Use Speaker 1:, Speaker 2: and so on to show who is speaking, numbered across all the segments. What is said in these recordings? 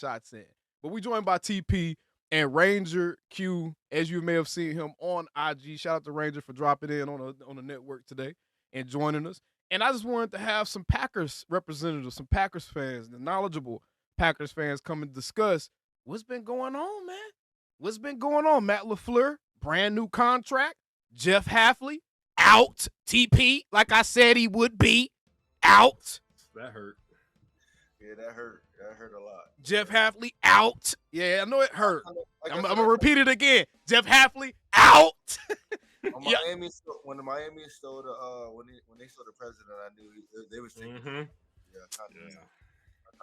Speaker 1: shots in. But we joined by TP and RangerQ, as you may have seen him on IG. Shout out to Ranger for dropping in on the network today and joining us. And I just wanted to have some Packers representatives, some Packers fans, the knowledgeable Packers fans come and discuss what's been going on, man. What's been going on? Matt Lafleur, brand new contract. Jeff Hafley, out. TP, like I said he would be, out.
Speaker 2: That hurt.
Speaker 3: Yeah, that hurt. That hurt a lot.
Speaker 1: Jeff Hafley, out. Yeah, I know it hurt. I'm going to repeat it again. Jeff Hafley, out.
Speaker 3: Miami, when Miami stole when they stole the president, I knew they was taking.
Speaker 2: Mm-hmm.
Speaker 3: I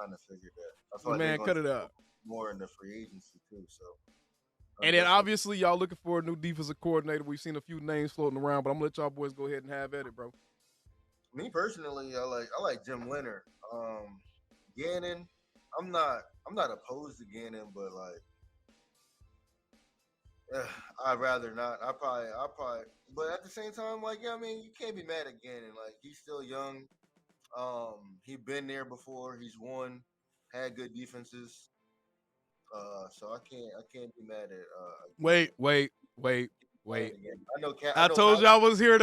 Speaker 3: kind of figured that. I feel
Speaker 1: Man, cut it up.
Speaker 3: More in the free agency too. So.
Speaker 1: And then obviously y'all looking for a new defensive coordinator. We've seen a few names floating around, but I'm gonna let y'all boys go ahead and have at it, bro.
Speaker 3: Me personally, I like Jim Leonard. Gannon, I'm not opposed to Gannon, but I'd rather not. I probably, but at the same time, you can't be mad at Gannon. Like, he's still young. He been there before. He's won, had good defenses. So I can't be mad at.
Speaker 1: Wait.
Speaker 3: I
Speaker 1: told you I was here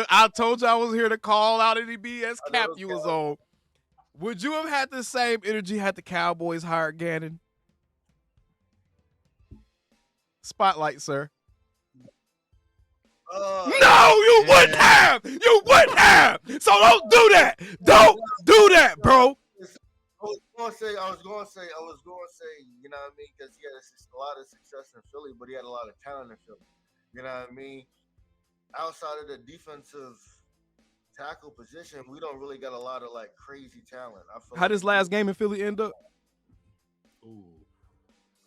Speaker 1: to call out any BS cap you was on. Would you have had the same energy had the Cowboys hired Gannon? Spotlight, sir. No, you wouldn't have. You wouldn't have. So don't do that. Don't do that, bro.
Speaker 3: I was going to say, you know what I mean? Because he had a lot of success in Philly, but he had a lot of talent in Philly. You know what I mean? Outside of the defensive tackle position, we don't really got a lot of crazy talent.
Speaker 1: How this last game in Philly end up?
Speaker 3: Ooh,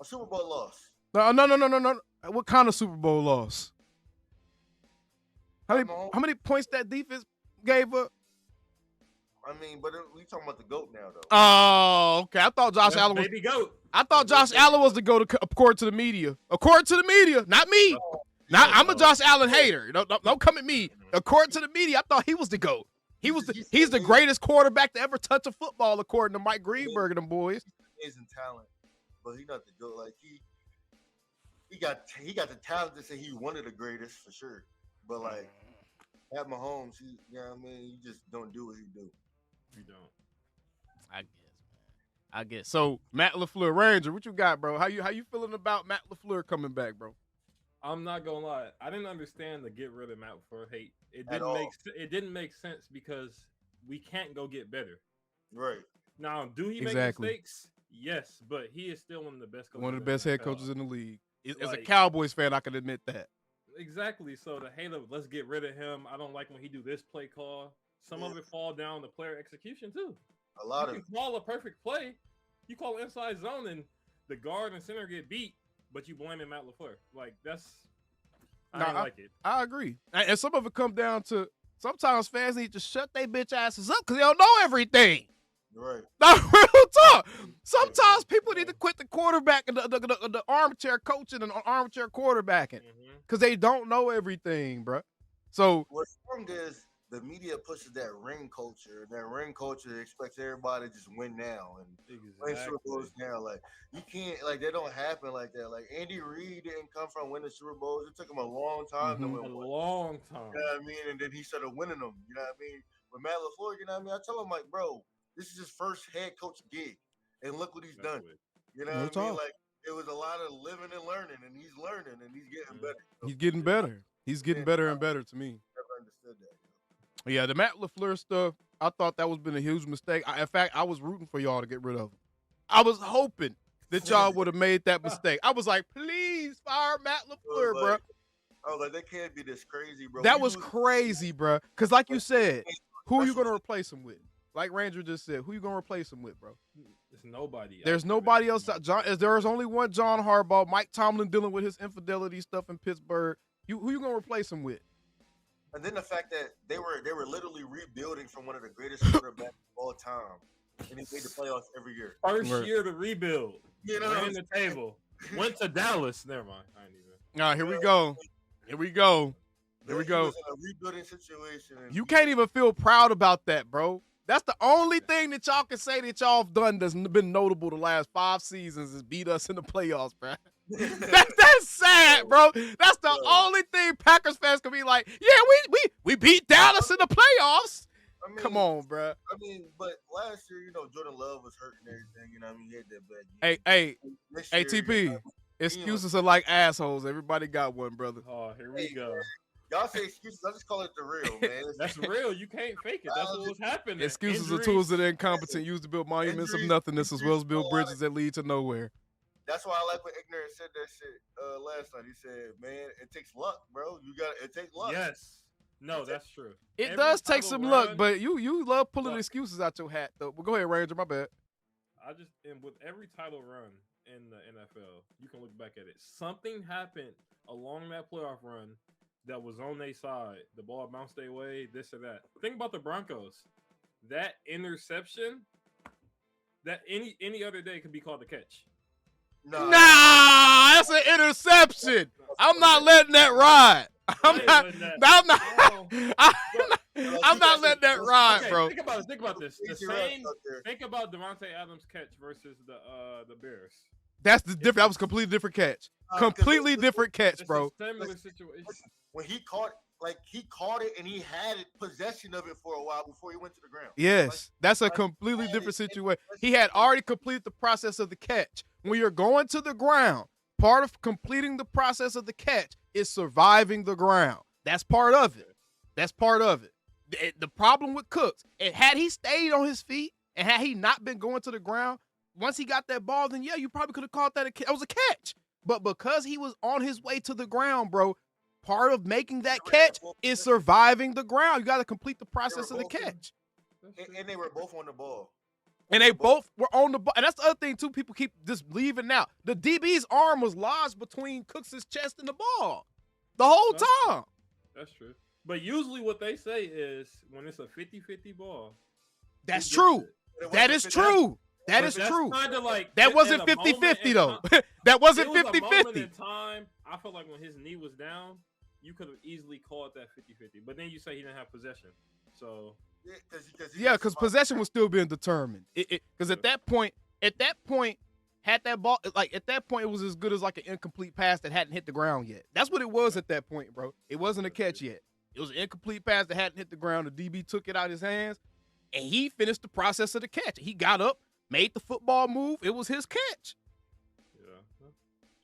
Speaker 3: a Super Bowl loss.
Speaker 1: No. What kind of Super Bowl loss? How many points that defense gave up?
Speaker 3: I mean, but we talking about the GOAT now, though.
Speaker 1: Oh, okay. I thought Josh Allen was
Speaker 2: baby GOAT.
Speaker 1: I thought Josh Allen was the GOAT according to the media. According to the media, not me. I'm a Josh Allen hater. Don't come at me. According to the media, I thought he was the GOAT. He's the greatest quarterback to ever touch a football, according to Mike Greenberg and them boys.
Speaker 3: Amazing talent, but he's not the GOAT. Like he got the talent to say he one of the greatest for sure. But at Mahomes, you know what I mean? You just don't do what he do.
Speaker 2: You don't.
Speaker 1: I guess. So Matt Lafleur, Ranger, what you got, bro? How you feeling about Matt Lafleur coming back, bro?
Speaker 2: I'm not gonna lie. I didn't understand the get rid of Matt Lafleur hate. It didn't make sense because we can't go get better.
Speaker 3: Right.
Speaker 2: Now, do he make mistakes? Yes, but he is still one of the best coaches.
Speaker 1: One of the best head coaches in the league. As a Cowboys fan, I can admit that.
Speaker 2: Exactly. So the hate of let's get rid of him. I don't like when he do this play call. Some of it fall down to player execution too. You can call a perfect play. You call inside zone and the guard and center get beat, but you blaming Matt Lafleur. I don't like it.
Speaker 1: I agree. And some of it come down to sometimes fans need to shut their bitch asses up because they don't know everything.
Speaker 3: Right.
Speaker 1: Not real talk. Sometimes people need to quit the quarterback and the armchair coaching and armchair quarterbacking because they don't know everything, bro. So
Speaker 3: what's wrong is the media pushes that ring culture. And that ring culture expects everybody to just win now and win Super Bowls now. You can't, they don't happen like that. Andy Reid didn't come from winning Super Bowls. It took him a long time to win one.
Speaker 2: A long time.
Speaker 3: You know what I mean? And then he started winning them. You know what I mean? With Matt Lafleur, you know what I mean? I tell him, bro, this is his first head coach gig. And look what he's done. You know what I mean? It was a lot of living and learning, and he's learning, and he's getting better.
Speaker 1: He's getting better. He's getting better and better to me.
Speaker 3: Never understood that.
Speaker 1: Yeah, the Matt Lafleur stuff, I thought that was been a huge mistake. In fact, I was rooting for y'all to get rid of him. I was hoping that y'all would have made that mistake. I was like, please fire Matt Lafleur, bro.
Speaker 3: I was like, that can't be this crazy, bro.
Speaker 1: That was crazy, bro. Because like you said, who are you going to replace him with? Like Ranger just said, who you going to replace him with, bro?
Speaker 2: There's nobody.
Speaker 1: There's nobody else. There's only one John Harbaugh. Mike Tomlin dealing with his infidelity stuff in Pittsburgh. Who you going to replace him with?
Speaker 3: And then the fact that they were literally rebuilding from one of the greatest quarterbacks of all time, and he made the playoffs every year.
Speaker 2: First year to rebuild. You know, ran the table. Went to Dallas. Never mind. I ain't even.
Speaker 1: All right, here we go. Here we go.
Speaker 3: He was in a rebuilding situation.
Speaker 1: You can't even feel proud about that, bro. That's the only thing that y'all can say that y'all have done that's been notable the last 5 seasons is beat us in the playoffs, bro. That's sad, bro. That's the only thing Packers fans can be like, yeah, we beat Dallas in the playoffs. I mean, come on, bro.
Speaker 3: I mean, but last year, Jordan Love was hurt and everything. He had that bad
Speaker 1: game. Hey, TP. Excuses are like assholes. Everybody got one, brother.
Speaker 2: Oh, here we go.
Speaker 3: Y'all say excuses. I just call it the real, man.
Speaker 2: That's real. You can't fake it. That's what was happening.
Speaker 1: Excuses are tools that are incompetent used to build monuments of nothingness as well as build bridges that lead to nowhere.
Speaker 3: That's why I like when Ignorant said that shit last night. He said, man, it takes luck, bro. It takes luck.
Speaker 2: Yes. No, that's true.
Speaker 1: It does take some luck, but you love pulling excuses out your hat, though. Well, go ahead, Ranger. My bad.
Speaker 2: And with every title run in the NFL, you can look back at it. Something happened along that playoff run that was on their side. The ball bounced their way, this or that. Think about the Broncos. That interception, that any other day could be called a catch.
Speaker 1: Nah, that's an interception. I'm not letting that ride. I'm not letting that ride, bro.
Speaker 2: Think about this. Think about Devontae Adams' catch versus the Bears.
Speaker 1: That's the different. That was a completely different catch. Completely different catch, bro.
Speaker 2: Similar situation.
Speaker 3: When he caught it and he had possession of it for a while before he went to the ground.
Speaker 1: Yes, that's a completely different situation. He had already completed the process of the catch. When you're going to the ground, part of completing the process of the catch is surviving the ground. That's part of it. The problem with Cooks, and had he stayed on his feet and had he not been going to the ground, once he got that ball, then you probably could have called that it was a catch. But because he was on his way to the ground, bro, part of making that catch is surviving the ground. You got to complete the process of the catch.
Speaker 3: And they were both on the ball.
Speaker 1: And they both were on the ball. And that's the other thing, too, people keep just leaving out. The DB's arm was lodged between Cooks' chest and the ball the whole time.
Speaker 2: That's true. But usually what they say is when it's a 50-50 ball.
Speaker 1: That's true. That is true. That is true. That wasn't 50-50, though. That wasn't 50-50.
Speaker 2: In time, I felt like when his knee was down, you could have easily called that 50-50. But then you say he didn't have possession. So
Speaker 1: because possession was still being determined. Because at that point, had that ball, like at that point, it was as good as like an incomplete pass that hadn't hit the ground yet. That's what it was at that point, bro. It wasn't a catch yet. It was an incomplete pass that hadn't hit the ground. The DB took it out of his hands, and he finished the process of the catch. He got up, made the football move. It was his catch. Yeah.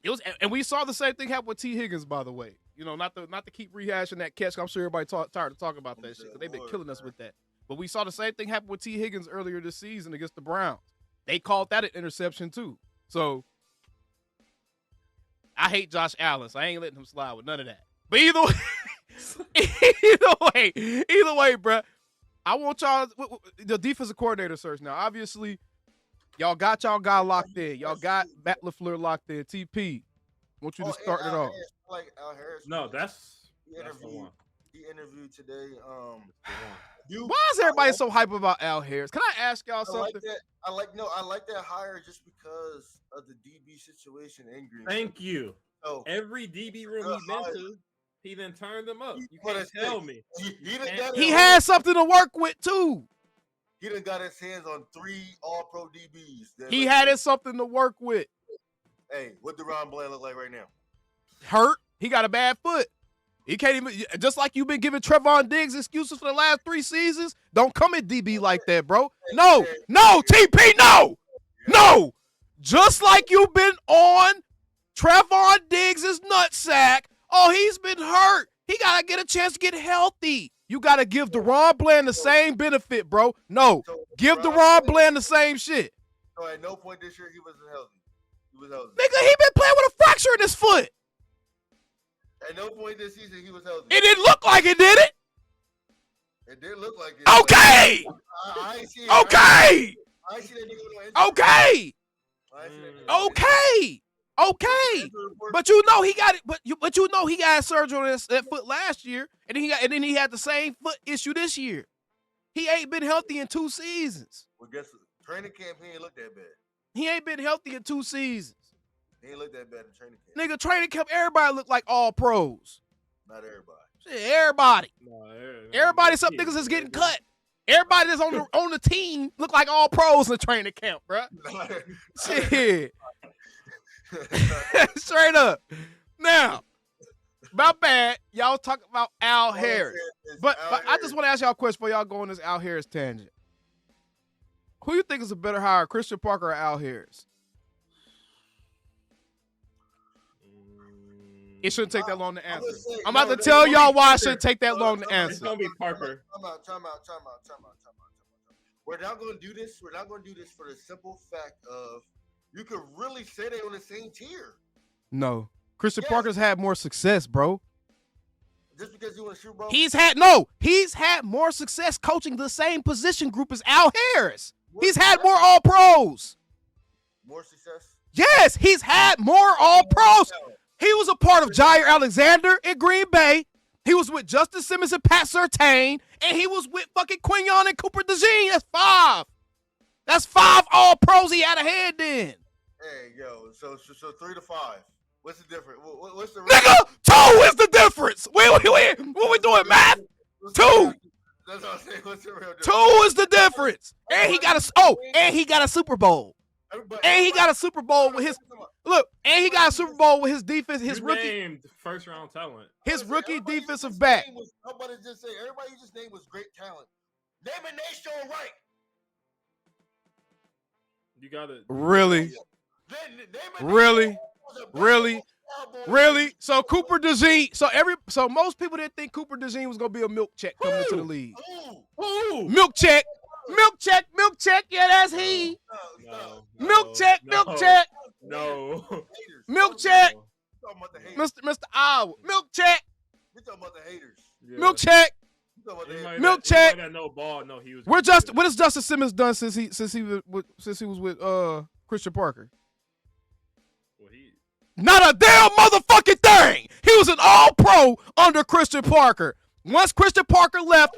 Speaker 1: It was, and we saw the same thing happen with T. Higgins, by the way. Not to keep rehashing that catch. I'm sure everybody tired of talking about that shit because they've been killing us with that. But we saw the same thing happen with T. Higgins earlier this season against the Browns. They called that an interception too. So I hate Josh Allen, so I ain't letting him slide with none of that. But either way, bro. I want y'all the defensive coordinator search now. Obviously, y'all got y'all guy locked in. Y'all got Matt Lafleur locked in. TP, I want you to start it off.
Speaker 3: Like Al Harris.
Speaker 2: No, that's
Speaker 3: the one. He interviewed today.
Speaker 1: Why is everybody so hype about Al Harris? Can I ask y'all something?
Speaker 3: I like that hire just because of the DB situation in Green Bay.
Speaker 2: Thank you. So, every DB room he's been to, he then turned them up. You can't tell me.
Speaker 1: He had something to work with too.
Speaker 3: He done got his hands on 3 All-Pro DBs.
Speaker 1: He had something to work with.
Speaker 3: Hey, what do Ron Bland look like right now?
Speaker 1: Hurt. He got a bad foot. He can't even, just like you've been giving Trevon Diggs excuses for the last 3 seasons. Don't come at DB like that, bro. No, TP, no. Just like you've been on Trevon Diggs' nutsack. Oh, he's been hurt. He got to get a chance to get healthy. You got to give DeRon Bland the same benefit, bro. No, give DeRon Bland the same shit.
Speaker 3: So at no point this year he wasn't healthy. He was healthy.
Speaker 1: Nigga, he been playing with a fracture in his foot.
Speaker 3: At no point this season he was healthy.
Speaker 1: It didn't look like it, did it?
Speaker 3: It did look like it.
Speaker 1: Okay.
Speaker 3: I ain't seen
Speaker 1: okay.
Speaker 3: I ain't seen that nigga on Instagram.
Speaker 1: Okay. But you know he got it. But you know he got surgery on that foot last year, and then he had the same foot issue this year. He ain't been healthy in 2 seasons.
Speaker 3: Well, guess what? Training camp he ain't look that bad.
Speaker 1: He ain't been healthy in 2 seasons.
Speaker 3: He ain't look that bad in training camp.
Speaker 1: Nigga, training camp, everybody look like all pros.
Speaker 3: Not everybody.
Speaker 1: Shit, everybody. Everybody, some niggas is getting cut. Everybody that's on the team look like all pros in the training camp, bro. Shit. Straight up. Now, my bad. Y'all talk about Al Harris. But I just want to ask y'all a question before y'all go on this Al Harris tangent. Who you think is a better hire, Christian Parker or Al Harris? It shouldn't take that long to answer. I'm about to tell y'all why it shouldn't take that long to answer.
Speaker 2: It's going to be Parker.
Speaker 3: Time out. We're not going to do this. We're not going to do this for the simple fact of you could really say they're on the same tier.
Speaker 1: No. Christian Parker's had more success, bro.
Speaker 3: Just because you won a Super Bowl?
Speaker 1: He's had more success coaching the same position group as Al Harris. He's had more All-Pros.
Speaker 3: More success?
Speaker 1: Yes, he's had more All-Pros. He was a part of Jair Alexander in Green Bay. He was with Justin Simmons and Pat Surtain. And he was with fucking Quignon and Cooper DeJean. That's 5. That's 5 All-Pros he had ahead then.
Speaker 3: Hey, yo, so 3 to 5. What's the difference? What's the
Speaker 1: nigga? 2 is the difference. What we doing, math? 2.
Speaker 3: That's what I'm saying. What's the real difference?
Speaker 1: 2 is the difference. And he got a Super Bowl. And he got a Super Bowl with his and he got a Super Bowl with his defense, his rookie
Speaker 2: named first round talent.
Speaker 1: His rookie defensive back.
Speaker 3: Everybody you just named was great talent. Name a nation right.
Speaker 2: You got it.
Speaker 1: Really? Really? So Cooper DeJean. So most people didn't think Cooper DeJean was gonna be a milk check coming into the league. Milk check. Yeah, that's he. Milk check.
Speaker 2: No.
Speaker 1: Milk check. Mr. Iowa. Milk check.
Speaker 3: We're talking about the haters.
Speaker 2: Yeah.
Speaker 1: Milk check. Milk check.
Speaker 2: Got no ball. No, he was.
Speaker 1: What has Justin Simmons done since he was with Christian Parker? Not a damn motherfucking thing. He was an All-Pro under Christian Parker. Once Christian Parker left,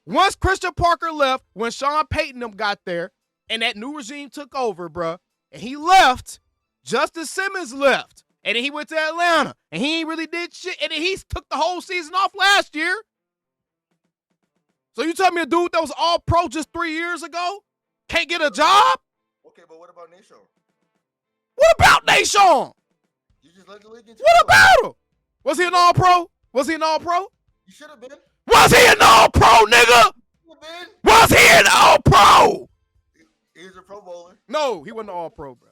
Speaker 1: Once Christian Parker left, when Sean Payton them got there, and that new regime took over, bruh, and he left, Justin Simmons left, and then he went to Atlanta, and he ain't really did shit, and then he took the whole season off last year. So you tell me a dude that was All-Pro just 3 years ago can't get a job?
Speaker 3: Okay, but what about Nation?
Speaker 1: What about Nation?
Speaker 3: You just let the league into
Speaker 1: What about him? Was he an All-Pro?
Speaker 3: You should have been.
Speaker 1: Was he an All-Pro, nigga? Was he an All-Pro?
Speaker 3: He was a Pro Bowler.
Speaker 1: No, he wasn't an All-Pro, bro.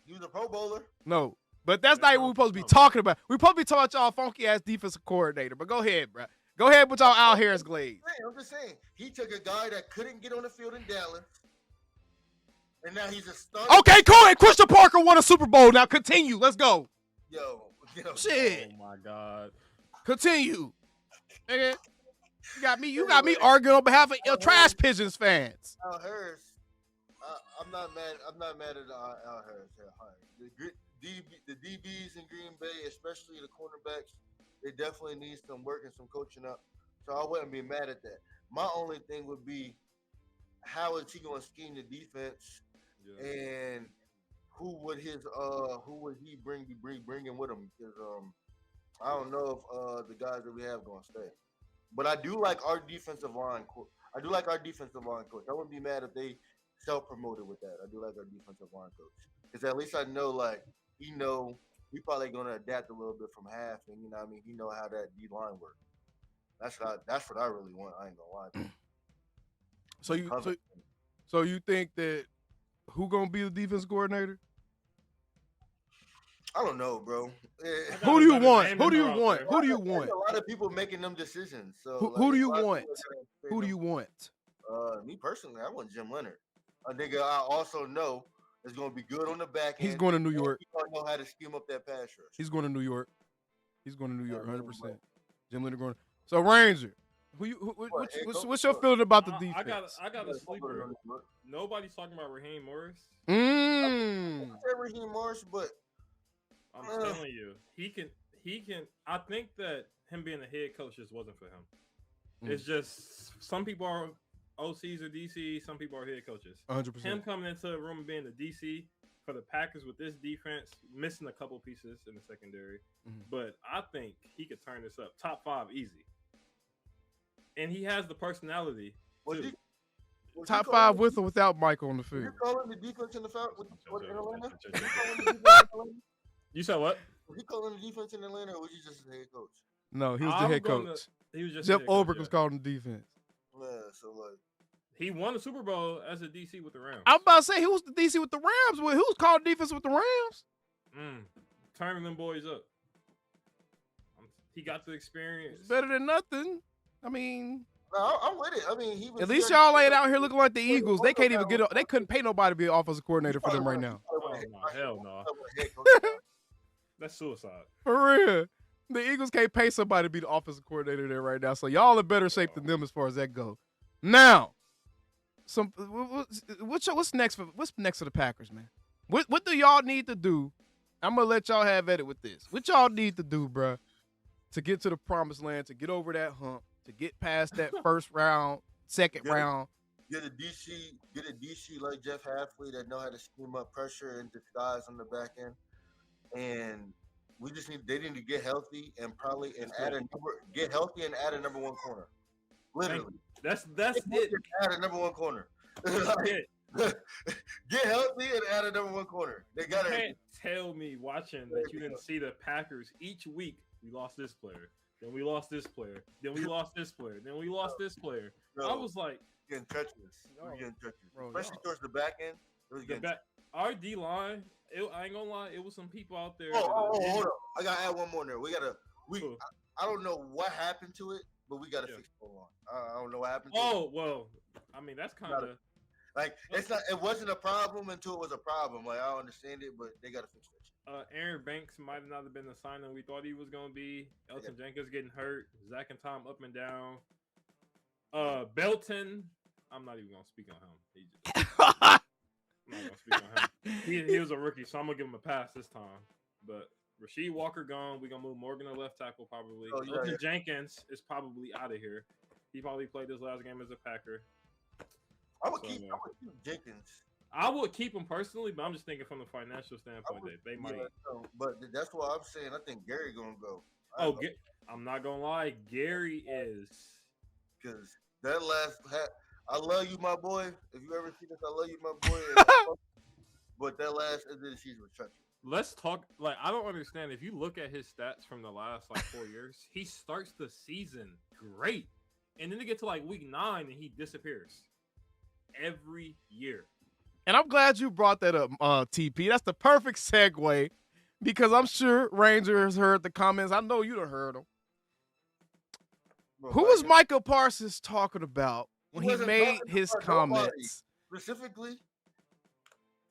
Speaker 3: He was a Pro Bowler.
Speaker 1: No, but that's not what we're supposed to be talking about. We're supposed to be talking about y'all funky-ass defensive coordinator. But go ahead, bro. Go ahead with y'all Al Harris Glades.
Speaker 3: I'm just saying. He took a guy that couldn't get on the field in Dallas, and now he's a star.
Speaker 1: Okay, cool. And Christian Parker won a Super Bowl. Now continue. Let's go.
Speaker 3: Yo.
Speaker 1: Shit.
Speaker 2: Oh, my God.
Speaker 1: Continue. Nigga. You got me arguing on behalf of Trash Pigeons fans.
Speaker 3: Al Harris, I'm not mad at Al Harris. The DBs in Green Bay, especially the cornerbacks, they definitely need some work and some coaching up. So I wouldn't be mad at that. My only thing would be, how is he going to scheme the defense, and who would he bring in with him? Because I don't know if the guys that we have going to stay. But I do like our defensive line coach. I wouldn't be mad if they self-promoted with that. I do like our defensive line coach. Because at least I know, like, he probably going to adapt a little bit from half. And, you know what I mean? He know how that D-line works. That's what I really want. I ain't going to lie.
Speaker 1: So you think that who going to be the defense coordinator?
Speaker 3: I don't know, bro.
Speaker 1: Who do you want?
Speaker 3: There's a lot of people making them decisions. So
Speaker 1: who do you want? Who do you want?
Speaker 3: Me personally, I want Jim Leonard. A nigga I also know is going to be good on the back end.
Speaker 1: He's going to New York.
Speaker 3: He's going to know how to scheme up that pass rush.
Speaker 1: He's going to New York. 100%. Jim Leonard going. So Ranger, what's your feeling about the defense?
Speaker 2: I got a sleeper. Nobody's talking about Raheem Morris.
Speaker 3: I say Raheem Morris, but
Speaker 2: I'm telling you, he can. I think that him being a head coach just wasn't for him. It's just some people are OCs or DCs, some people are head coaches.
Speaker 1: 100%.
Speaker 2: Him coming into the room and being the DC for the Packers with this defense, missing a couple pieces in the secondary, but I think he could turn this up. Top 5 easy. And he has the personality
Speaker 1: Top 5 with or without Michael on the field.
Speaker 3: You calling the defense in the Atlanta?
Speaker 2: You said what?
Speaker 3: Was he calling the defense in Atlanta, or was he just the head coach?
Speaker 1: No, he was the head coach.
Speaker 2: He was just
Speaker 1: Jeff Ulbrich was calling the defense.
Speaker 3: Yeah, so like
Speaker 2: he won the Super Bowl as a DC with the Rams.
Speaker 1: I'm about to say who was the DC with the Rams? Who was calling defense with the Rams?
Speaker 2: Turning them boys up. He got the experience.
Speaker 1: It's better than nothing. I mean,
Speaker 3: no, I'm with it. I mean, he was.
Speaker 1: At least y'all ain't out here looking like the Eagles. They can't even they couldn't pay nobody to be an offensive coordinator for them right now.
Speaker 2: Oh, no, hell no. That's suicide.
Speaker 1: For real. The Eagles can't pay somebody to be the offensive coordinator there right now. So y'all in better shape than them as far as that goes. Now, what's next for the Packers, man? What do y'all need to do? I'm gonna let y'all have at it with this. What y'all need to do, bruh, to get to the promised land, to get over that hump, to get past that first round, second round?
Speaker 3: Get a DC like Jeff Halfley that know how to scheme up pressure and disguise on the back end. And they need to get healthy and add a number one corner. Literally.
Speaker 2: That's it.
Speaker 3: Add a number one corner. Get healthy and add a number one corner. They got to.
Speaker 2: You can't tell me watching that you didn't see the Packers each week. We lost this player. Then we lost this player. Then we lost this player. Then we lost this player. I was like,
Speaker 3: getting treacherous. Especially towards the back end. It was getting
Speaker 2: our D line. I ain't gonna lie. It was some people out there.
Speaker 3: Hold on. I gotta add one more there. I don't know what happened to it, but we gotta fix the line. I don't know what happened to it.
Speaker 2: Well, I mean that's kind of
Speaker 3: like it wasn't a problem until it was a problem. Like I don't understand it, but they gotta fix that.
Speaker 2: Aaron Banks might not have been the signing we thought he was gonna be. Elton Jenkins getting hurt. Zach and Tom up and down. Belton. I'm not even gonna speak on him. I'm not gonna speak on him. He was a rookie, so I'm gonna give him a pass this time. But Rasheed Walker gone. We're gonna move Morgan to left tackle probably. Elton Jenkins is probably out of here. He probably played his last game as a Packer.
Speaker 3: I would keep Jenkins.
Speaker 2: I would keep him personally, but I'm just thinking from the financial standpoint that they might.
Speaker 3: But that's why I'm saying I think Gary gonna go.
Speaker 2: I'm not gonna lie, Gary is
Speaker 3: because that last. I love you, my boy. If you ever see this, I love you, my boy. But that last end of the season was treacherous.
Speaker 2: Let's talk. Like, I don't understand. If you look at his stats from the last 4 years, he starts the season great, and then they get to week 9 and he disappears every year.
Speaker 1: And I'm glad you brought that up, TP. That's the perfect segue because I'm sure Ranger has heard the comments. I know you'd have heard them. Who was Micah Parsons talking about when he made his comments?
Speaker 3: Specifically,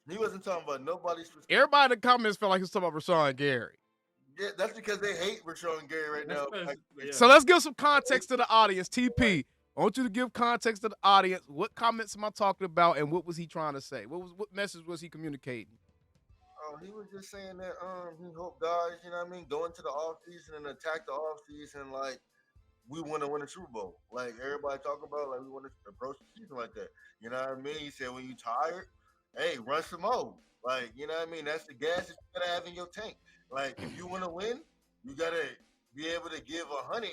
Speaker 3: he wasn't talking about nobody specifically.
Speaker 1: Everybody in the comments felt like he was talking about Rashawn Gary.
Speaker 3: Yeah, that's because they hate Rashawn Gary right now.
Speaker 1: So let's give some context to the audience. TP, I want you to give context to the audience. What comments am I talking about, and what was he trying to say? What message was he communicating?
Speaker 3: He was just saying that he hoped guys, go into the offseason and attack the offseason like we want to win a Super Bowl. Like everybody talking about, like we want to approach the season like that. You know what I mean? He said when you tired, hey, run some more. Like, you know what I mean? That's the gas that you gotta have in your tank. Like if you want to win, you gotta be able to give 100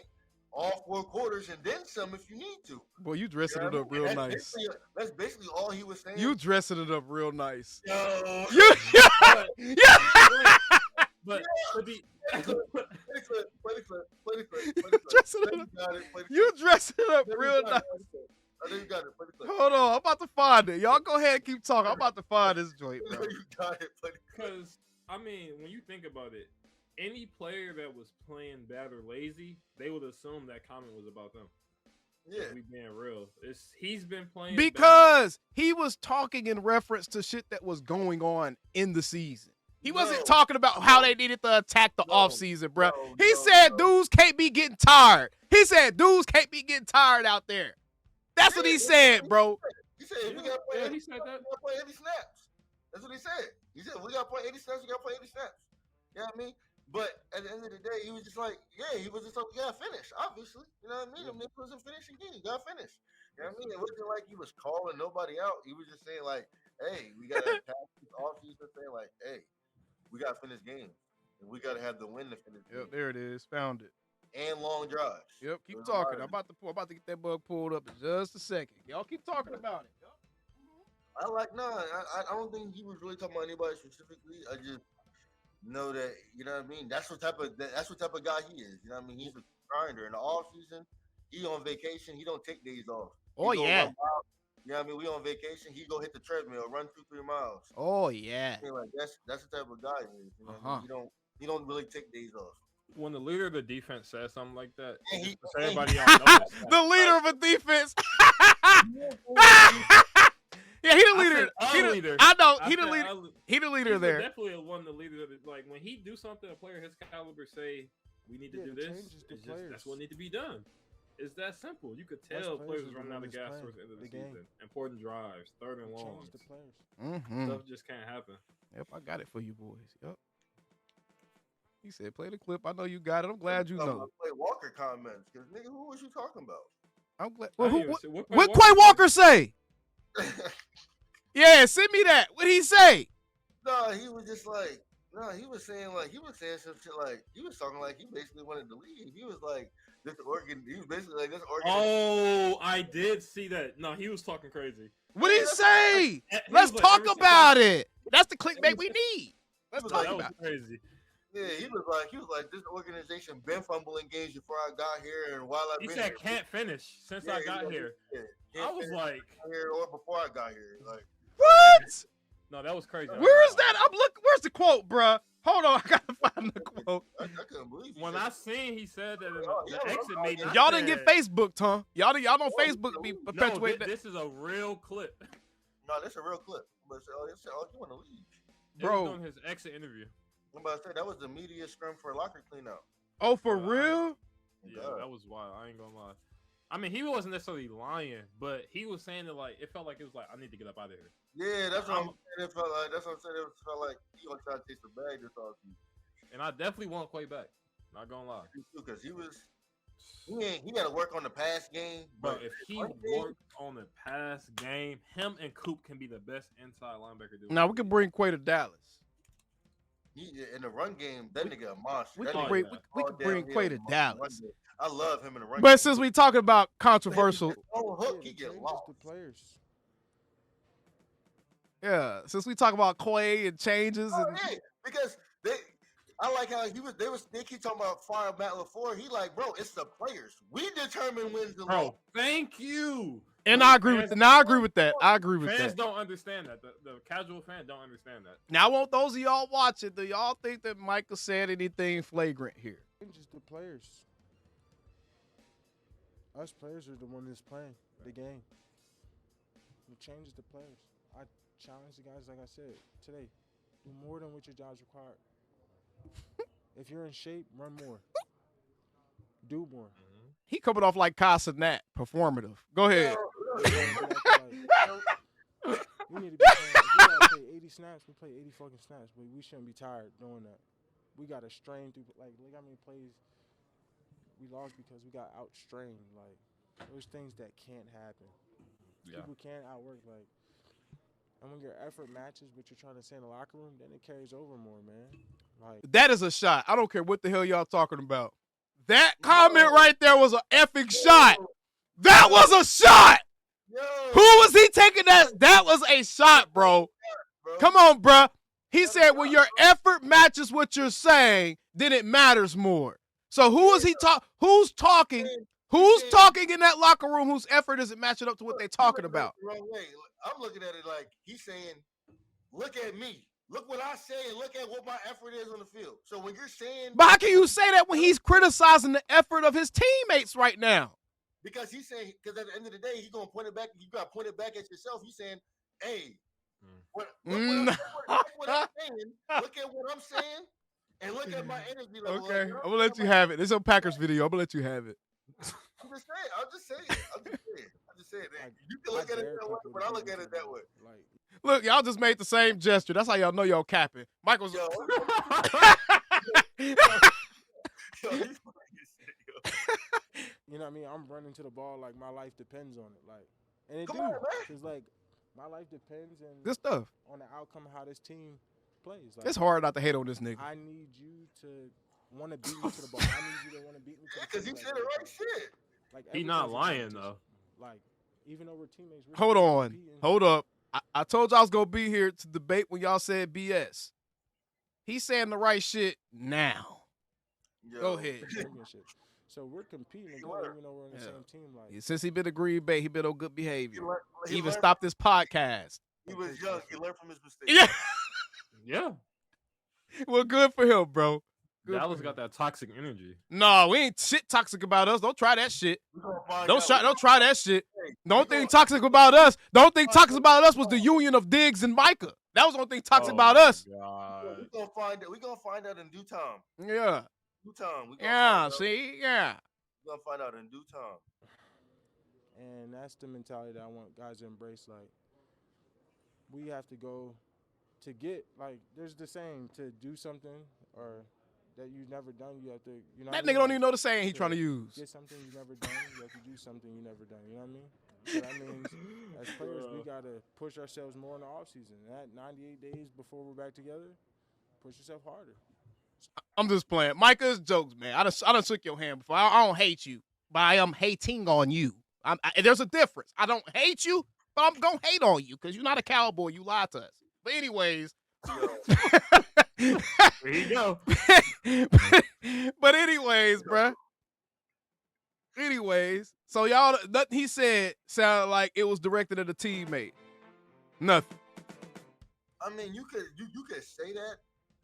Speaker 3: all 4 quarters and then some if you need to.
Speaker 1: Boy, you dressing it up real nice.
Speaker 3: That's basically all he was saying.
Speaker 1: You dressing it up real nice.
Speaker 3: Yo.
Speaker 2: But
Speaker 1: you dressing it up real nice.
Speaker 3: I know you got it.
Speaker 1: Hold on, I'm about to find it. Y'all go ahead and keep talking. I'm about to find this joint, bro.
Speaker 3: You got it.
Speaker 2: Because, I mean, when you think about it, any player that was playing bad or lazy, they would assume that comment was about them.
Speaker 3: Yeah.
Speaker 2: We being real. He's been playing
Speaker 1: because he was talking in reference to shit that was going on in the season. He wasn't talking about how they needed to attack the offseason, bro. He said dudes can't be getting tired. He said dudes can't be getting tired out there. That's what he said, bro.
Speaker 3: He said we got to play 80
Speaker 2: said that.
Speaker 3: snaps. That's what he said. He said we got to play 80 snaps. We got to play 80 snaps. You know what I mean? But at the end of the day, he was just like, he was just like, we got to finish, obviously. You know what I mean? It wasn't finishing game. You got to finish. You know what I mean? It wasn't like he was calling nobody out. He was just saying like, hey, we got to attack this offseason, saying like, hey, we got to finish games. And we got to have the win to finish games.
Speaker 1: Yep, there it is. Found it.
Speaker 3: and long drives.
Speaker 1: Yep, keep talking. I'm about to get that bug pulled up in just a second. Y'all keep talking about it.
Speaker 3: I don't think he was really talking about anybody specifically. I just know that, you know what I mean? That's what type of guy he is. You know what I mean? He's a grinder. In the off season, he on vacation. He don't take days off.
Speaker 1: Oh yeah.
Speaker 3: You know what I mean? We on vacation. He go hit the treadmill, run 2-3 miles.
Speaker 1: Oh yeah.
Speaker 3: I mean, like that's the type of guy he is. You know what I mean? He don't really take days off.
Speaker 2: When the leader of the defense says something like that,
Speaker 1: everybody else knows the leader of a defense. Yeah, he the leader.
Speaker 2: Leader.
Speaker 1: I know he the leader. He the leader there.
Speaker 2: Definitely one of the leaders. Like when he do something, a player his caliber say, "We need to do this." That's what needs to be done. It's that simple. You could tell players running out of gas towards the end of the season. Important drives, third and longs. Stuff just can't happen.
Speaker 1: Yep, I got it for you boys. Yep. He said, "Play the clip. I know you got it. I'm glad you know."
Speaker 3: Quay Walker comments, because nigga, who was you talking about?
Speaker 1: I'm glad. Well, what Quay Walker say? Yeah, send me that. What'd he say?
Speaker 3: No, he was just like, he was saying some shit like, he was talking like he basically wanted to leave. He was like, he was basically like, this organ.
Speaker 2: Oh, I did see that. No, he was talking crazy.
Speaker 1: What did he say? Let's talk about it. That's the clickbait we need. Let's talk about it.
Speaker 2: Crazy.
Speaker 3: Yeah, he was like, this organization been fumbling games before I got here, and while I've been here.
Speaker 2: He said can't finish since I got here. I was like,
Speaker 3: here or before I got here, like
Speaker 1: what?
Speaker 2: No, that was crazy.
Speaker 1: Where is that? I'm looking. Where's the quote, bruh? Hold on, I gotta find the quote.
Speaker 3: I couldn't believe
Speaker 2: when I seen he said that the exit made.
Speaker 1: Y'all didn't get Facebooked, huh? Y'all don't Facebook be perpetuating that.
Speaker 2: This is a real clip.
Speaker 3: No, this is a real clip. But you want to leave,
Speaker 2: bro? Doing his exit interview.
Speaker 3: I'm about to say that was the media scrum for locker cleanout.
Speaker 1: Oh, for real?
Speaker 2: Yeah, that was wild. I ain't gonna lie. I mean, he wasn't necessarily lying, but he was saying that like it felt like it was like I need to get up out of here.
Speaker 3: Yeah, that's what I'm saying. It felt like It felt like he gonna try to taste the bag this offseason.
Speaker 2: And I definitely want Quay back. Not gonna lie.
Speaker 3: Because he got to work on the pass game.
Speaker 2: Bro, if he worked on the pass game, him and Coop can be the best inside linebacker.
Speaker 1: Now we can bring Quay to Dallas.
Speaker 3: In the run game, that nigga a monster.
Speaker 1: We can bring Quay to Dallas.
Speaker 3: I love him in the run game.
Speaker 1: But since we talking about controversial,
Speaker 3: he get lost.
Speaker 4: The players.
Speaker 1: Yeah, since we talk about Quay and changes,
Speaker 3: because I like how they keep talking about fire Matt Lafleur. He like, bro, it's the players. We determine wins the
Speaker 2: bro. Thank you.
Speaker 1: And I agree with that. I agree with that.
Speaker 2: Fans don't understand that. The casual fan don't understand that.
Speaker 1: Now, I want those of y'all watching. Do y'all think that Micah said anything flagrant here?
Speaker 4: Just the players. Us players are the one that's playing the game. It changes the players. I challenge the guys, like I said today, do more than what your job's required. If you're in shape, run more. Do more.
Speaker 1: He coming off like Casanat, performative. Go ahead.
Speaker 4: We need to be playing. If we gotta play 80 snaps, we play 80 fucking snaps. But we shouldn't be tired doing that. We got to strain through. Like, look how many plays we lost because we got outstrained. Like, those things that can't happen. Yeah. People can't outwork. Like, and when your effort matches what you're trying to say in the locker room, then it carries over more, man. Like,
Speaker 1: that is a shot. I don't care what the hell y'all talking about. That comment right there was an effing shot. That was a shot. Who was he taking that? That was a shot, bro. Come on, bro. He said when your effort matches what you're saying, then it matters more. So who is he who's talking? Who's talking in that locker room whose effort isn't matching up to what they're talking about?
Speaker 3: Wrong way. I'm looking at it like he's saying, look at me. Look what I say and look at what my effort is on the field. So when you're saying...
Speaker 1: But how can you say that when he's criticizing the effort of his teammates right now?
Speaker 3: Because he's saying, because at the end of the day, he's going to point it back. You got to point it back at yourself. He's saying, hey, look what I'm saying. Look at what I'm saying and look at my energy level.
Speaker 1: Okay, I'm going to let you have it. It's a Packers video. I'm going to let you have it.
Speaker 3: I'm just saying. You can look at it that way, but I look at it that way.
Speaker 1: Look, y'all just made the same gesture. That's how y'all know y'all capping. Michael's.
Speaker 3: Yo,
Speaker 4: you know what I mean? I'm running to the ball like my life depends on it. Like, and it because like my life depends
Speaker 1: good stuff
Speaker 4: on the outcome of how this team plays. Like,
Speaker 1: it's hard not to hate on this nigga.
Speaker 4: I need you to want to beat me to the ball. I need you to want to beat me to the ball.
Speaker 3: Because he said the right shit.
Speaker 4: Like,
Speaker 2: He not lying though.
Speaker 4: Like, even though we're teammates.
Speaker 1: Hold on. Hold up. I told y'all I was going to be here to debate when y'all said BS. He's saying the right shit now.
Speaker 3: Yo.
Speaker 1: Go ahead.
Speaker 4: So we're competing together, even though we're on the same team. Like,
Speaker 1: since he been to Green Bay, he been on good behavior. He even
Speaker 3: learned,
Speaker 1: stopped this podcast.
Speaker 3: He was young. He learned from his mistakes.
Speaker 1: Yeah.
Speaker 2: Yeah.
Speaker 1: Well, good for him, bro. Good
Speaker 2: Dallas got that toxic energy.
Speaker 1: No, we ain't shit toxic about us. Don't try that shit. Don't try that shit. Don't think toxic about us. Don't think toxic about us was the union of Diggs and Micah. That was the only thing toxic about us.
Speaker 3: We're gonna find it. We're gonna find out in due time.
Speaker 1: Yeah.
Speaker 3: Due time.
Speaker 1: Yeah. See. Yeah.
Speaker 3: We're gonna find out in due time.
Speaker 4: And that's the mentality that I want guys to embrace. Like, we have to go to get, like, there's the saying, to do something or that you've never done, you have to, you know.
Speaker 1: That nigga don't even know the saying he's trying to use.
Speaker 4: Get something you've never done, you have to do something you've never done. You know what I mean? So that means, as players, we got to push ourselves more in the offseason. That 98 days before we're back together, push yourself harder.
Speaker 1: I'm just playing. Micah's jokes, man. I done shook your hand before. I don't hate you, but I am hating on you. There's a difference. I don't hate you, but I'm going to hate on you because you're not a cowboy. You lied to us. But anyways.
Speaker 2: There you go.
Speaker 1: But anyways, bruh. Anyways, so y'all, nothing he said sounded like it was directed at a teammate. Nothing.
Speaker 3: I mean, you could say that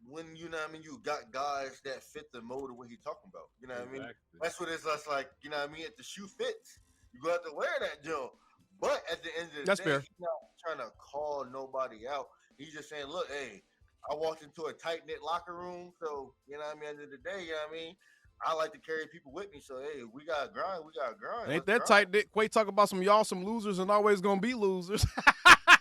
Speaker 3: when, you know what I mean, you got guys that fit the mold of what he's talking about. You know what I mean? That's what it's like, you know what I mean? If the shoe fits, you got to wear that jump. But at the end of the day,
Speaker 1: fair.
Speaker 3: He's not trying to call nobody out. He's just saying, look, hey, I walked into a tight-knit locker room, so, you know what I mean, at the end of the day, you know what I mean, I like to carry people with me, so, hey, we got to grind.
Speaker 1: Ain't that tight-knit? Quay talk about some losers and always going to be losers. I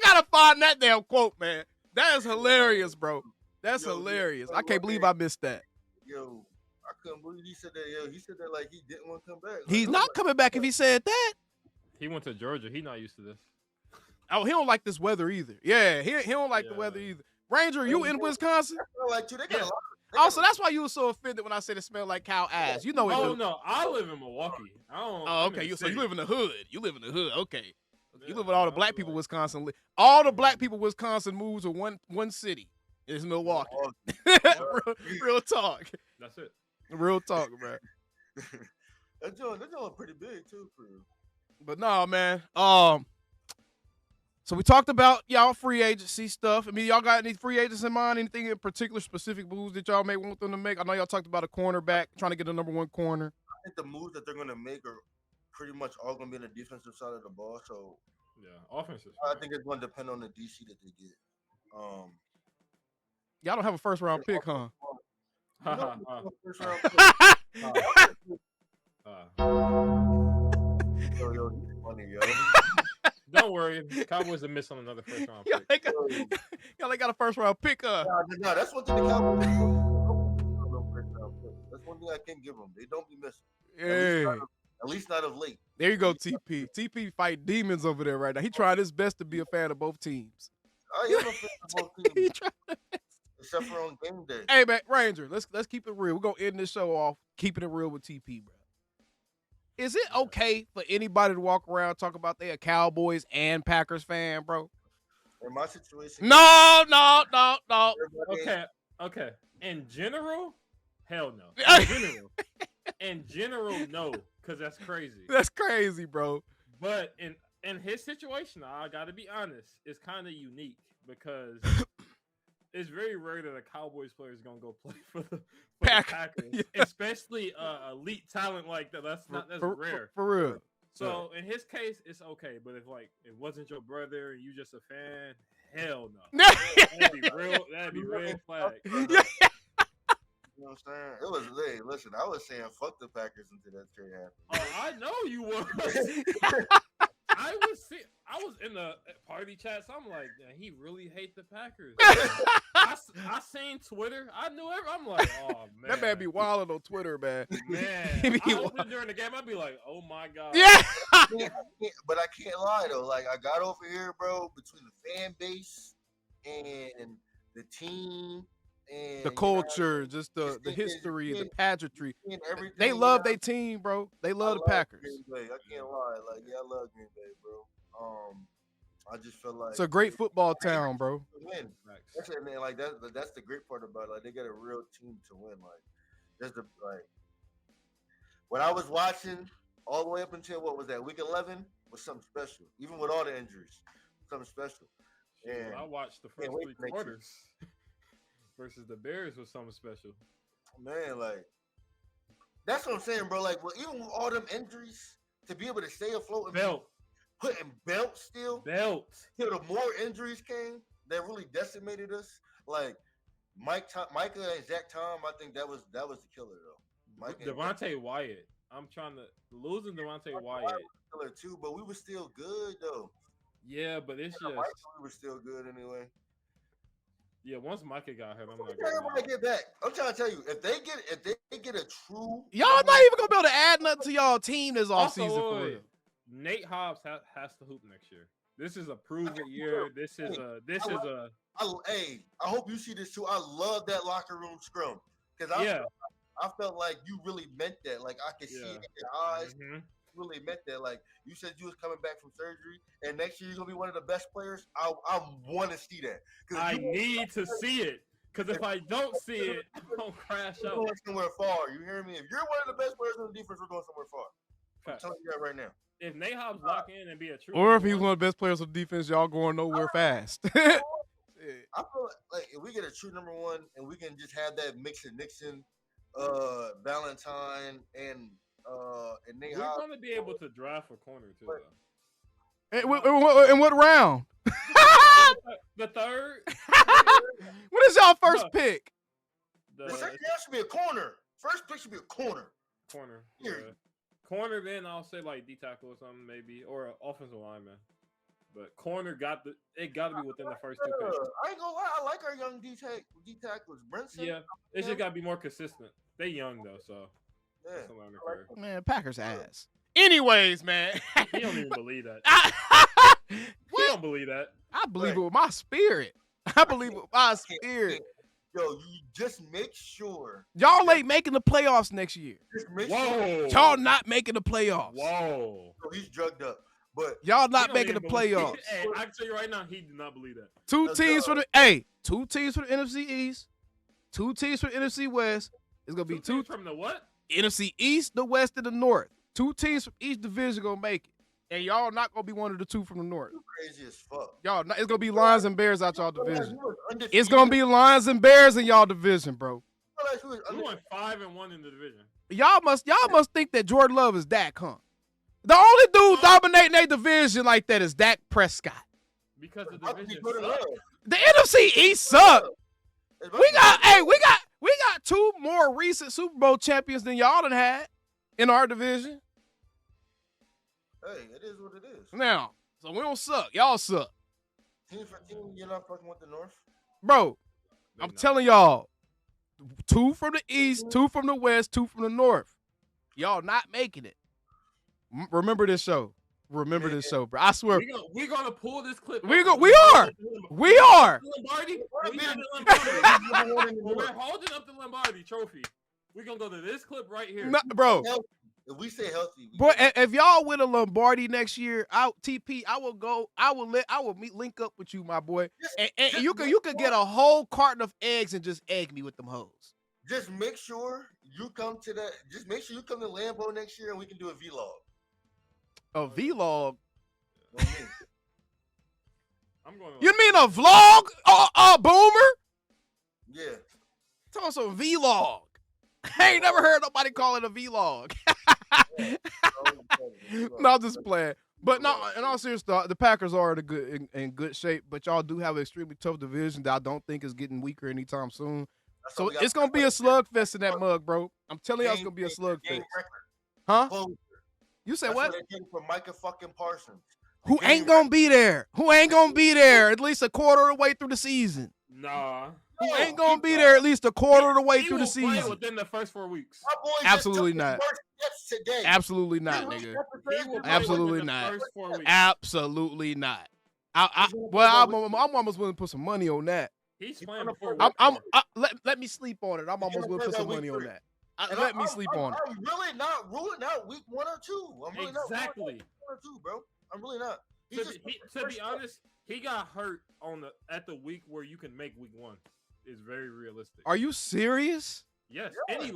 Speaker 1: got to find that damn quote, man. That is hilarious, bro. That's hilarious. I can't believe I missed that.
Speaker 3: Yo, I couldn't believe he said that. Yo, he said that like he didn't want to come back.
Speaker 1: He's not coming back if he said that.
Speaker 2: He went to Georgia. He not used to this.
Speaker 1: Oh, he don't like this weather either. Yeah, he don't like the weather either. Ranger, you in Wisconsin? Also, that's why you were so offended when I said it smelled like cow ass. You know it.
Speaker 2: Oh, no. I live in Milwaukee.
Speaker 1: Oh, okay. So you live in the hood. Okay. You live with all the black people in Wisconsin. All the black people in Wisconsin moves to one city. It's Milwaukee. Real talk.
Speaker 2: That's it.
Speaker 1: Real talk, bro.
Speaker 3: They're doing pretty big, too, for you.
Speaker 1: But no, man. So we talked about y'all free agency stuff. I mean, y'all got any free agents in mind? Anything in particular, specific moves that y'all may want them to make? I know y'all talked about a cornerback, trying to get a number one corner.
Speaker 3: I think the moves that they're going to make are pretty much all going to be on the defensive side of the ball. So,
Speaker 2: yeah, offensive.
Speaker 3: I think it's going to depend on the DC that they get.
Speaker 1: Y'all don't have a first round pick, huh?
Speaker 3: First round pick. Yo, he's funny, yo.
Speaker 2: Don't worry, Cowboys are missing another first round pick.
Speaker 1: Y'all ain't got a first round pick,
Speaker 3: No, that's one thing the Cowboys That's one thing I can give them. They don't be missing.
Speaker 1: Yeah.
Speaker 3: At least not of late.
Speaker 1: There you go, TP. TP fight demons over there right now. He tried his best to be a fan of both teams.
Speaker 3: I am a fan of both teams.
Speaker 1: He tried his best.
Speaker 3: Except for on game day.
Speaker 1: Hey, man, Ranger, let's keep it real. We're going to end this show off keeping it real with TP, bro. Is it okay for anybody to walk around talk about they a Cowboys and Packers fan, bro?
Speaker 3: In my situation.
Speaker 1: No.
Speaker 2: Okay. In general, hell no. In general, no, because that's crazy.
Speaker 1: That's crazy, bro.
Speaker 2: But in his situation, I got to be honest, it's kind of unique because it's very rare that a Cowboys player is gonna go play for the Packers, yeah. Especially elite talent like that. That's rare
Speaker 1: for real.
Speaker 2: So in his case, it's okay. But if it wasn't your brother and you just a fan, hell no. That'd be red flag.
Speaker 3: You know what I'm saying? It was listen, I was saying fuck the Packers until that trade happened.
Speaker 2: Oh, I know you were. I was in the party chat, so I'm like, he really hate the Packers. I seen Twitter. I knew I'm like, oh man,
Speaker 1: that man be wilding on Twitter, man.
Speaker 2: Man, I opened during the game. I'd be like, oh my god.
Speaker 1: Yeah.
Speaker 3: But I can't lie though. Like I got over here, bro, between the fan base and the team and
Speaker 1: the culture, just the history, the pageantry. They
Speaker 3: everything.
Speaker 1: love their team, bro. They love the Packers.
Speaker 3: Green Bay. I can't lie. Like, yeah, I love Green Bay, bro. I just feel like
Speaker 1: It's a great football town, bro.
Speaker 3: Win. That's it, man. Like that's the great part about it. Like they got a real team to win. Like there's the like when I was watching all the way up until what was that week 11 was something special. Even with all the injuries, something special. And
Speaker 2: I watched the first 3 quarters versus the Bears was something special.
Speaker 3: Man, like that's what I'm saying, bro. Like, well, even with all them injuries, to be able to stay afloat and putting belts still. Till the more injuries came that really decimated us. Like Micah and Zach Tom, I think that was the killer though.
Speaker 2: Devontae Wyatt. I'm trying to losing Devontae Wyatt.
Speaker 3: Killer too, but we were still good though.
Speaker 2: Yeah, but it's just
Speaker 3: we were still good anyway.
Speaker 2: Yeah, once Micah got hurt, I'm like,
Speaker 3: everybody get back. I'm trying to tell you, if they get a true,
Speaker 1: y'all not even gonna be able to add nothing to y'all team this offseason for real.
Speaker 2: Nate Hobbs has to hoop next year. This is a prove it year. This is a.
Speaker 3: I hope you see this too. I love that locker room scrum because I felt like you really meant that. Like I could see it in your eyes. Mm-hmm. You really meant that. Like you said, you was coming back from surgery, and next year you're gonna be one of the best players. I want to see that.
Speaker 2: I need to see it. Because if I don't see it, I'm gonna crash out.
Speaker 3: We're going somewhere far. You hear me? If you're one of the best players in the defense, we're going somewhere far. I'm telling you that right now.
Speaker 2: If Nate Hobbs lock in and be a true,
Speaker 1: or if he's one of the best players on defense, y'all going nowhere fast.
Speaker 3: I feel like if we get a true number one and we can just have that mix of Nixon, Valentine, and Nate Hobbs,
Speaker 2: we're going to be able to draft a corner too.
Speaker 1: In what round?
Speaker 2: The third.
Speaker 1: What is y'all first pick?
Speaker 3: The second round should be a corner. First pick should be a corner.
Speaker 2: Yeah. Corner, then I'll say like D tackle or something maybe, or an offensive lineman. But corner got to be within the first 2 picks.
Speaker 3: I ain't gonna lie, I like our young D tackles. Brinson.
Speaker 2: Yeah, it just gotta be more consistent. They young though, so that's a learning curve.
Speaker 1: Man, Packers ass. Anyways, man,
Speaker 2: he don't even believe that. He don't believe that.
Speaker 1: I believe it with my spirit. I believe it with my spirit.
Speaker 3: Yo, you just make sure
Speaker 1: y'all ain't making the playoffs next year.
Speaker 3: Just make sure
Speaker 1: y'all not making the playoffs.
Speaker 2: Whoa,
Speaker 3: he's drugged up, but
Speaker 1: y'all not making the playoffs.
Speaker 2: Hey, I can tell you right now, he did not believe that.
Speaker 1: Two teams for the NFC East, 2 teams for the NFC West. It's gonna be two
Speaker 2: from the what?
Speaker 1: NFC East, the West, and the North. 2 teams from each division gonna make it. And y'all not gonna be one of the 2 from the North.
Speaker 3: You crazy as fuck.
Speaker 1: Y'all, it's gonna be Lions and Bears out y'all division. It's gonna be Lions and Bears in y'all division, bro.
Speaker 2: We went 5-1 in the division.
Speaker 1: Y'all must think that Jordan Love is Dak, huh? The only dude dominating their division like that is Dak Prescott.
Speaker 2: Because the division sucks.
Speaker 1: The NFC East suck. We got 2 more recent Super Bowl champions than y'all done had in our division.
Speaker 3: Hey, it is what it is.
Speaker 1: Now, so we don't suck. Y'all suck.
Speaker 3: Team for team, you're not fucking with the North?
Speaker 1: Bro, I'm telling y'all, 2 from the East, 2 from the West, 2 from the North. Y'all not making it. Remember this show. Remember this show, bro. I swear.
Speaker 2: We're gonna pull this clip.
Speaker 1: We are.
Speaker 2: Lombardi. We're holding up the Lombardi trophy. We're gonna go to this clip right here.
Speaker 1: No, bro.
Speaker 3: If we stay healthy,
Speaker 1: boy, if y'all win a Lombardi next year, I will link up with you, my boy, and you could get a whole carton of eggs and just egg me with them hoes.
Speaker 3: Just make sure you come to that. Just make sure you come to Lambeau next year, and we can do a vlog.
Speaker 1: A vlog?
Speaker 2: I'm going.
Speaker 1: You mean a vlog? Boomer?
Speaker 3: Yeah.
Speaker 1: Talking some vlog. I ain't never heard nobody call it a vlog. No, I'm just playing. But no, in all seriousness, the Packers are in good shape, but y'all do have an extremely tough division that I don't think is getting weaker anytime soon. So it's going to be a slugfest in that mug, bro. I'm telling y'all it's going to be a slugfest. Huh? You said what?
Speaker 3: From Micah fucking Parsons.
Speaker 1: Who ain't going to be there? Who ain't going to be there at least a quarter of the way through the season?
Speaker 2: Nah.
Speaker 1: Who ain't going to be there at least a quarter of the way through the season?
Speaker 2: Within the first 4 weeks.
Speaker 1: Absolutely not. Absolutely not, nigga. Absolutely not. Absolutely not. I'm almost willing to put some money on that.
Speaker 2: He's playing before.
Speaker 1: Let me sleep on it. I'm almost going to put some money on that. Let me sleep on it.
Speaker 3: I'm really not ruling out week 1 or 2. I'm really not ruling out
Speaker 2: exactly.
Speaker 3: 1 or 2, bro. I'm really not.
Speaker 2: To be honest, he got hurt at the week where you can make week 1. Is very realistic.
Speaker 1: Are you serious?
Speaker 2: Yes. Yeah. Any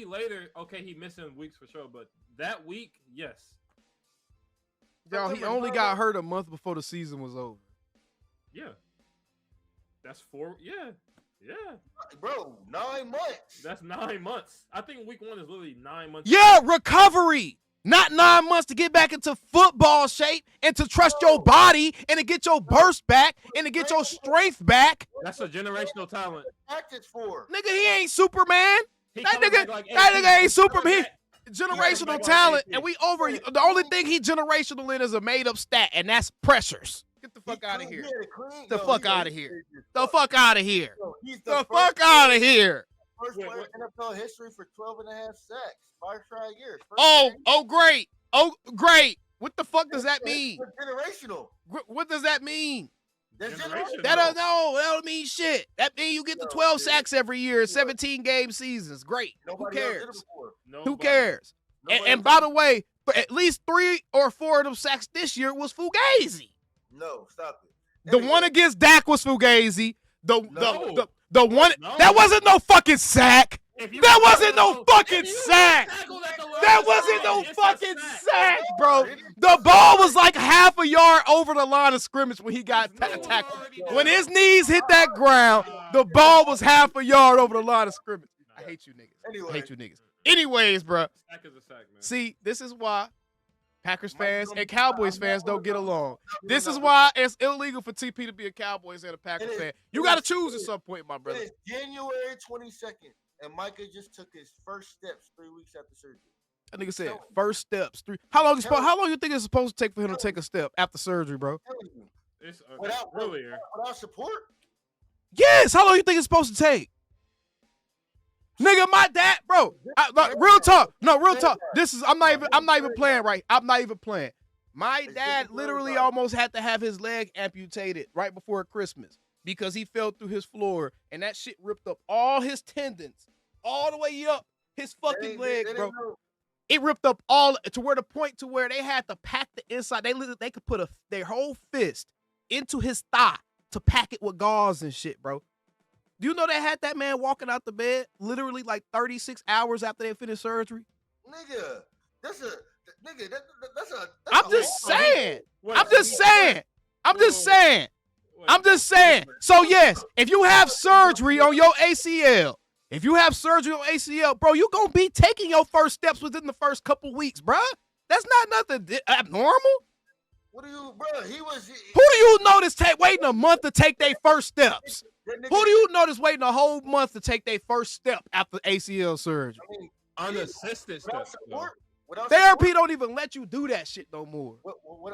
Speaker 2: later, okay, he missing weeks for sure, but that week, yes.
Speaker 1: Yo, he only got hurt a month before the season was over.
Speaker 2: Yeah. That's 4. Yeah. Yeah.
Speaker 3: Bro, 9 months.
Speaker 2: That's 9 months. I think week 1 is literally 9 months.
Speaker 1: Yeah, recovery. Not 9 months to get back into football shape and to trust your body and to get your burst back and to get your strength back.
Speaker 2: That's a generational talent.
Speaker 3: Tactics for.
Speaker 1: Nigga, he ain't Superman. That nigga ain't Superman. Generational talent, and we over. The only thing he generational in is a made up stat, and that's pressures. Get the fuck out of here. The fuck out of here. The fuck out of here. The fuck out of here.
Speaker 3: First player in NFL history for 12.5 sacks. 5 straight years.
Speaker 1: Great. Great. What the fuck does that mean?
Speaker 3: Generational.
Speaker 1: What does that mean?
Speaker 3: That's generational.
Speaker 1: That don't mean shit. That means you get the 12 sacks every year, 17 game seasons. Great. Who cares? Who cares? And by the way, for at least 3 or 4 of them sacks this year was Fugazi.
Speaker 3: No, stop it.
Speaker 1: The one against Dak was Fugazi. The one that wasn't no fucking sack. That wasn't no fucking sack. That wasn't no fucking sack, bro. The ball was like half a yard over the line of scrimmage when he got tackled. When his knees hit that ground, the ball was half a yard over the line of scrimmage. I hate you niggas. I hate you niggas. Anyways, bro. See, this is why Packers fans and Cowboys fans don't get along. This is why it's illegal for TP to be a Cowboys and a Packers fan. You got to choose at some point, my brother.
Speaker 3: It's January 22nd, and Micah just took his first steps 3 weeks after surgery.
Speaker 1: That nigga said first steps. 3. How long you think it's supposed to take for him to take a step after surgery, bro?
Speaker 2: It's without
Speaker 3: support?
Speaker 1: Yes. How long you think it's supposed to take? Nigga, my dad, bro. Real talk. No, real talk. I'm not even playing right. I'm not even playing. My dad literally almost had to have his leg amputated right before Christmas because he fell through his floor and that shit ripped up all his tendons all the way up his fucking leg, bro. It ripped up all to where the point to where they had to pack the inside. They could put their whole fist into his thigh to pack it with gauze and shit, bro. Do you know they had that man walking out the bed literally like 36 hours after they finished surgery?
Speaker 3: Nigga, that's a.
Speaker 1: I'm just saying. I'm just saying. So yes, if you have surgery on your ACL, bro, you gonna be taking your first steps within the first couple weeks, bro. That's not nothing abnormal.
Speaker 3: What do you, bro? Who
Speaker 1: do you notice waiting a month to take their first steps? Who do you notice waiting a whole month to take their first step after ACL surgery?
Speaker 3: I mean,
Speaker 2: unassisted steps.
Speaker 1: Therapy don't even let you do that shit no more.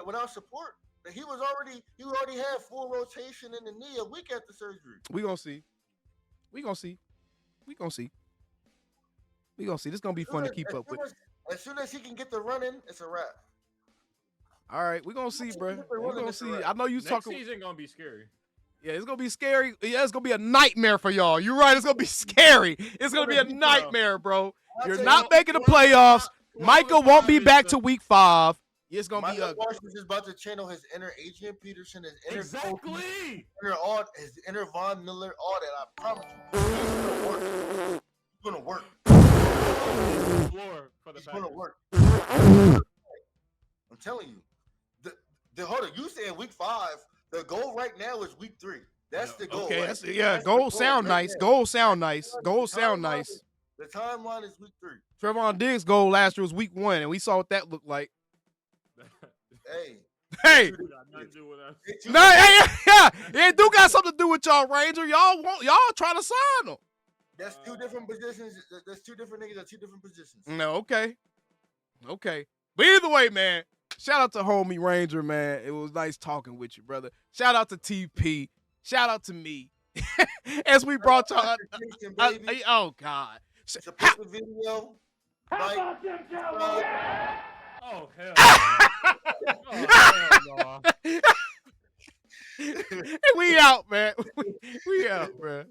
Speaker 3: Without support, he already had full rotation in the knee a week after surgery.
Speaker 1: We gonna see. This is gonna be fun to keep up with.
Speaker 3: As soon as he can get the running, it's a wrap.
Speaker 1: All right, we're gonna see, bro. We're gonna see. I know you talking.
Speaker 2: Next season gonna be scary.
Speaker 1: Yeah, it's gonna be scary. Yeah, it's gonna be a nightmare for y'all. You're right. It's gonna be scary. It's gonna be a nightmare, bro. You're not making the playoffs. Micah won't be back to week 5. It's gonna be ugly.
Speaker 3: Parsons is about to channel his inner Adrian Peterson, his inner his inner Von Miller, all that. I promise you, it's gonna work. It's gonna work. I'm telling you. Hold on, you saying week 5? The goal right now is week 3. That's the goal.
Speaker 1: Okay, right? Goals sound nice. Goals sound nice.
Speaker 3: The timeline is week 3.
Speaker 1: Trevon Diggs' goal last year was week 1, and we saw what that looked like.
Speaker 3: Hey.
Speaker 1: It do got something to do with y'all, Ranger. Y'all trying to sign them.
Speaker 3: That's 2 different positions. That's 2 different niggas at 2 different positions.
Speaker 1: No, okay. But either way, man, shout out to homie Ranger, man. It was nice talking with you, brother. Shout out to TP. Shout out to me. As we brought y'all. Oh, God.
Speaker 3: Support the video.
Speaker 2: How about them Cowboys? Oh, hell no.
Speaker 1: we out, man. We out, bro.